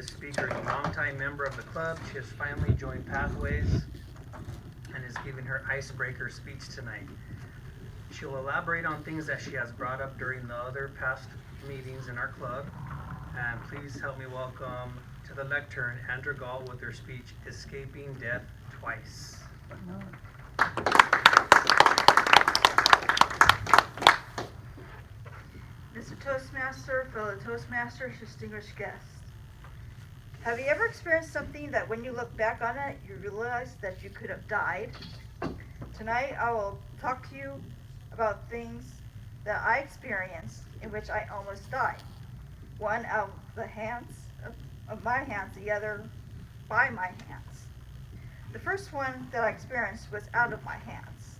Today's speaker is a longtime member of the club. She has finally joined Pathways and is giving her Icebreaker speech tonight. She will elaborate on things that she has brought up during the other past meetings in our club. And please help me welcome to the lectern Andra with her speech, Escaping Death Twice. Mr. Toastmaster, fellow Toastmasters, distinguished guests. Have you ever experienced something that when you look back on it, you realize that you could have died? Tonight I will talk to you about things that I experienced in which I almost died. One out of the hands of my hands, the other by my hands. The first one that I experienced was out of my hands.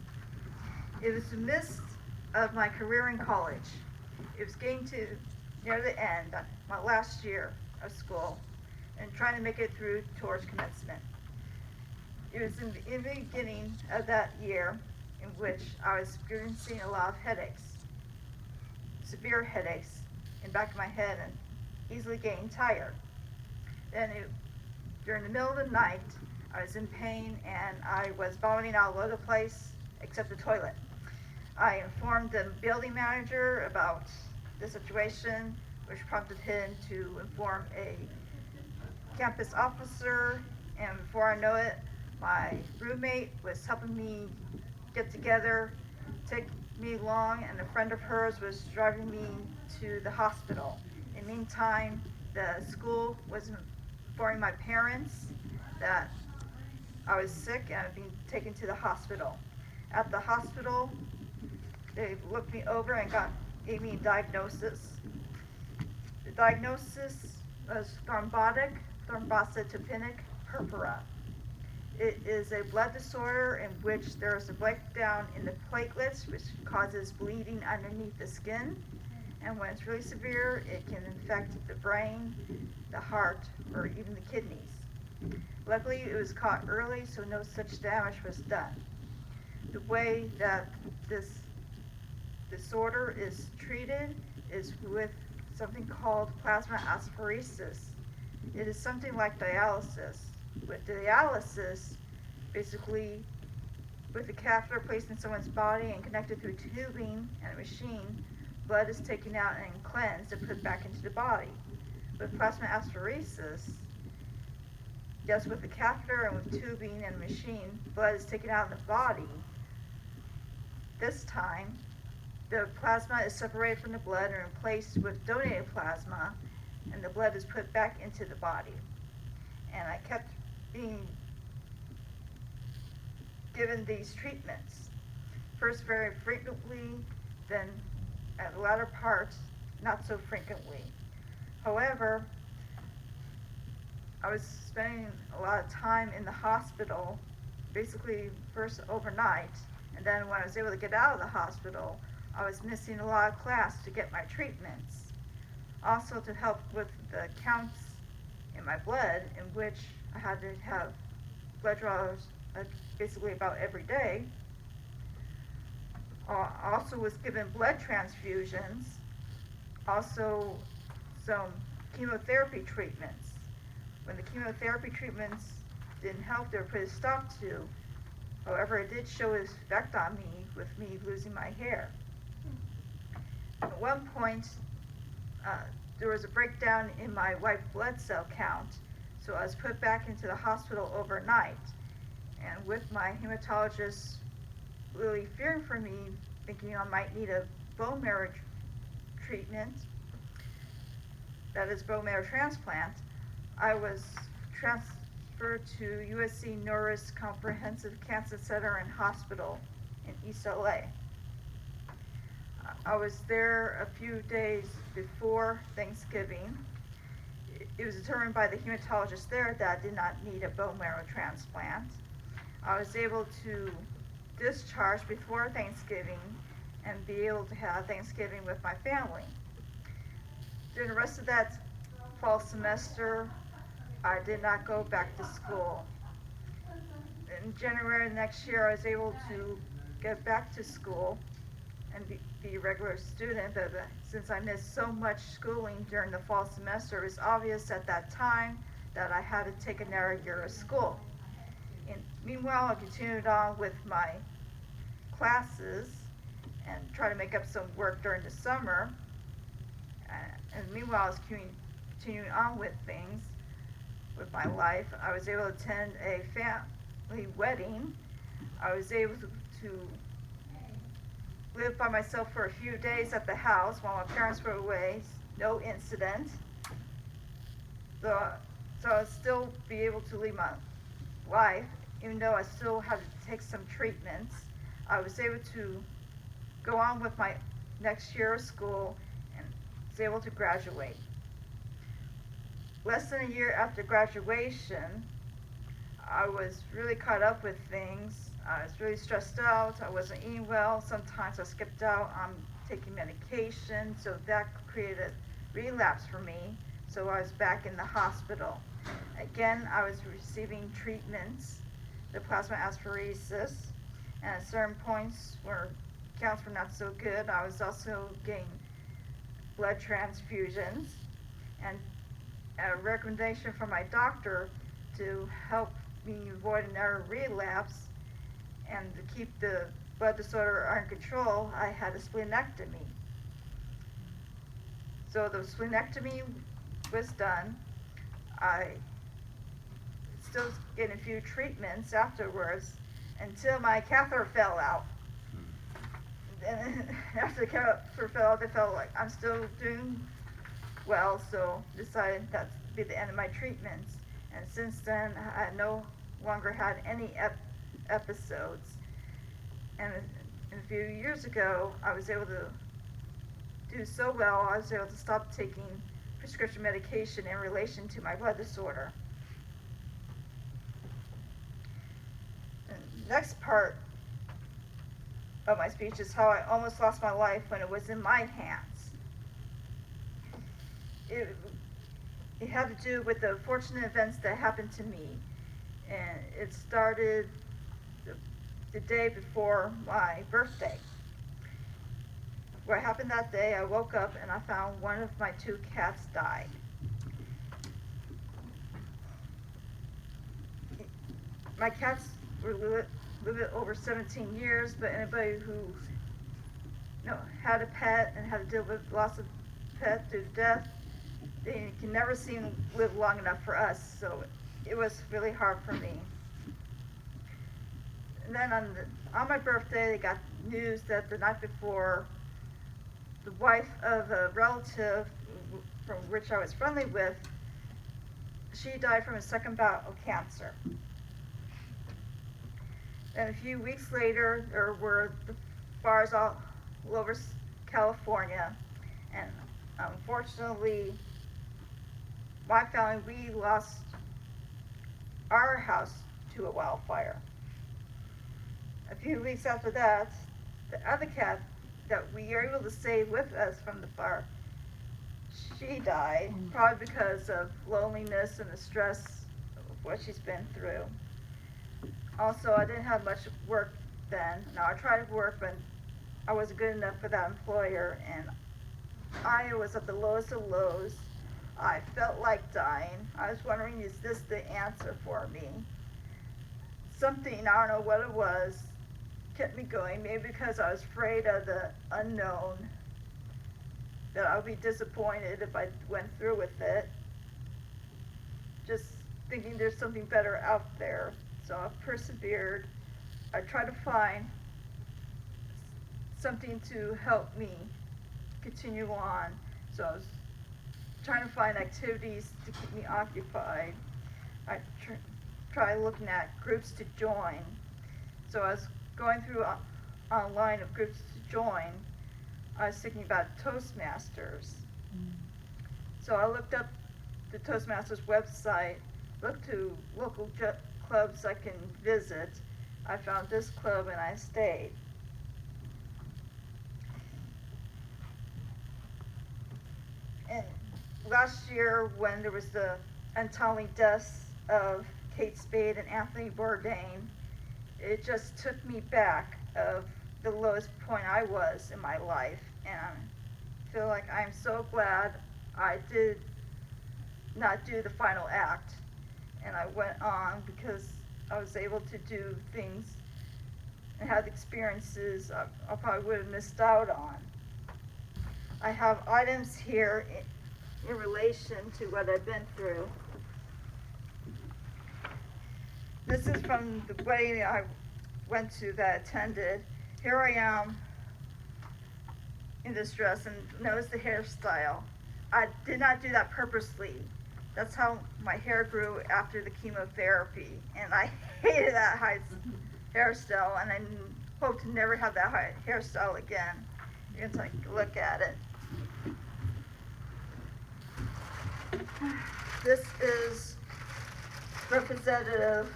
It was the midst of my career in college. It was getting to near the end, my last year of school, and trying to make it through towards commencement. It was in the beginning of that year in which I was experiencing a lot of headaches, severe headaches in the back of my head and easily getting tired. Then during the middle of the night, I was in pain and I was vomiting all over the place except the toilet. I informed the building manager about the situation, which prompted him to inform a campus officer, and before I know it, my roommate was helping me get together, take me along, and a friend of hers was driving me to the hospital. In the meantime, the school was informing my parents that I was sick and I'd been taken to the hospital. At the hospital, they looked me over and gave me a diagnosis. The diagnosis was thrombocytopenic purpura. It is a blood disorder in which there is a breakdown in the platelets, which causes bleeding underneath the skin. And when it's really severe, it can infect the brain, the heart, or even the kidneys. Luckily, it was caught early, so no such damage was done. The way that this disorder is treated is with something called plasmapheresis. It is something like dialysis. With dialysis, basically with a catheter placed in someone's body and connected through tubing and a machine, blood is taken out and cleansed and put back into the body. With plasmapheresis, just with the catheter and with tubing and machine, blood is taken out in the body. This time, the plasma is separated from the blood and replaced with donated plasma, and the blood is put back into the body. And I kept being given these treatments. First very frequently, then at the latter part, not so frequently. However, I was spending a lot of time in the hospital, basically first overnight, and then when I was able to get out of the hospital, I was missing a lot of class to get my treatments. Also to help with the counts in my blood, in which I had to have blood draws basically about every day. Also was given blood transfusions, also some chemotherapy treatments. When the chemotherapy treatments didn't help, they were put a stop to. However, it did show its effect on me with me losing my hair. At one point, there was a breakdown in my white blood cell count, so I was put back into the hospital overnight. And with my hematologist really fearing for me, thinking I might need a bone marrow treatment, that is bone marrow transplant, I was transferred to USC Norris Comprehensive Cancer Center and Hospital in East LA. I was there a few days before Thanksgiving. It was determined by the hematologist there that I did not need a bone marrow transplant. I was able to discharge before Thanksgiving and be able to have Thanksgiving with my family. During the rest of that fall semester, I did not go back to school. In January of next year, I was able to get back to school and be a regular student, but since I missed so much schooling during the fall semester, it was obvious at that time that I had to take another year of school. And meanwhile, I continued on with my classes and try to make up some work during the summer. And meanwhile, I was continuing on with things with my life. I was able to attend a family wedding. I was able to live by myself for a few days at the house while my parents were away. No incident. So I'll still be able to lead my life, even though I still had to take some treatments. I was able to go on with my next year of school and was able to graduate. Less than a year after graduation, I was really caught up with things. I was really stressed out. I wasn't eating well. Sometimes I skipped out on taking medication, so that created a relapse for me. So I was back in the hospital. Again, I was receiving treatments, the plasmapheresis, and at certain points where counts were not so good, I was also getting blood transfusions, and a recommendation from my doctor to help me avoid another relapse and to keep the blood disorder under control, I had a splenectomy. So the splenectomy was done. I still getting a few treatments afterwards until my catheter fell out. And after the catheter fell out, I felt like I'm still doing well, so decided that would be the end of my treatments. And since then, I no longer had any episodes. And a few years ago, I was able to do so well, I was able to stop taking prescription medication in relation to my blood disorder. The next part of my speech is how I almost lost my life when it was in my hands. It had to do with the fortunate events that happened to me, and it started the day before my birthday. What happened that day, I woke up and I found one of my 2 cats died. My cats were living over 17 years, but anybody who had a pet and had to deal with loss of pet due to death, they can never seem to live long enough for us, so it was really hard for me. And then on my birthday, they got news that the night before, the wife of a relative from which I was friendly with, she died from a second bout of cancer. And a few weeks later, there were the fires all over California, and unfortunately, my family, we lost our house to a wildfire. A few weeks after that, the other cat that we were able to save with us from the fire, she died, probably because of loneliness and the stress of what she's been through. Also, I didn't have much work then. Now, I tried to work, but I wasn't good enough for that employer, and I was at the lowest of lows. I felt like dying. I was wondering, is this the answer for me? Something, I don't know what it was, kept me going. Maybe because I was afraid of the unknown, that I would be disappointed if I went through with it. Just thinking there's something better out there. So I persevered. I tried to find something to help me continue on. So I was trying to find activities to keep me occupied. I tried looking at groups to join. So I was going through online of groups to join. I was thinking about Toastmasters. So I looked up the Toastmasters website, looked to local clubs I can visit. I found this club and I stayed. And last year, when there was the untimely deaths of Kate Spade and Anthony Bourdain, it just took me back of the lowest point I was in my life, and I feel like I'm so glad I did not do the final act, and I went on because I was able to do things and have experiences I probably would have missed out on. I have items here in relation to what I've been through. This is from the wedding I went to that I attended. Here I am in this dress, and notice the hairstyle. I did not do that purposely. That's how my hair grew after the chemotherapy, and I hated that hairstyle, and I hope to never have that hairstyle again. You can take a look at it. This is representative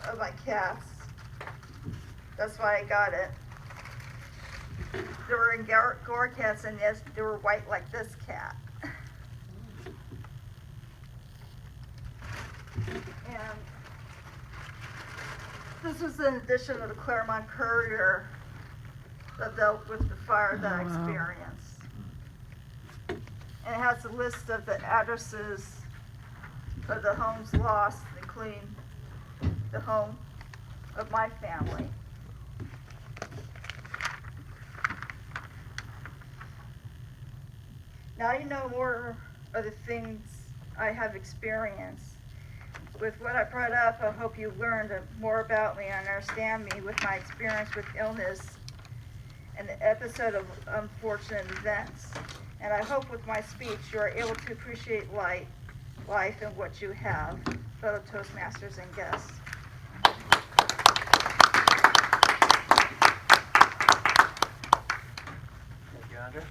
of my cats. That's why I got it. There were Angora cats, and yes, they were white like this cat. And this was an edition of the Claremont Courier that dealt with the fire that I experienced. And it has a list of the addresses of the homes lost, including the home of my family. Now you know more of the things I have experienced. With what I brought up, I hope you learned more about me and understand me with my experience with illness and the episode of unfortunate events. And I hope with my speech you are able to appreciate life and what you have, fellow Toastmasters and guests. Thank you, Andra.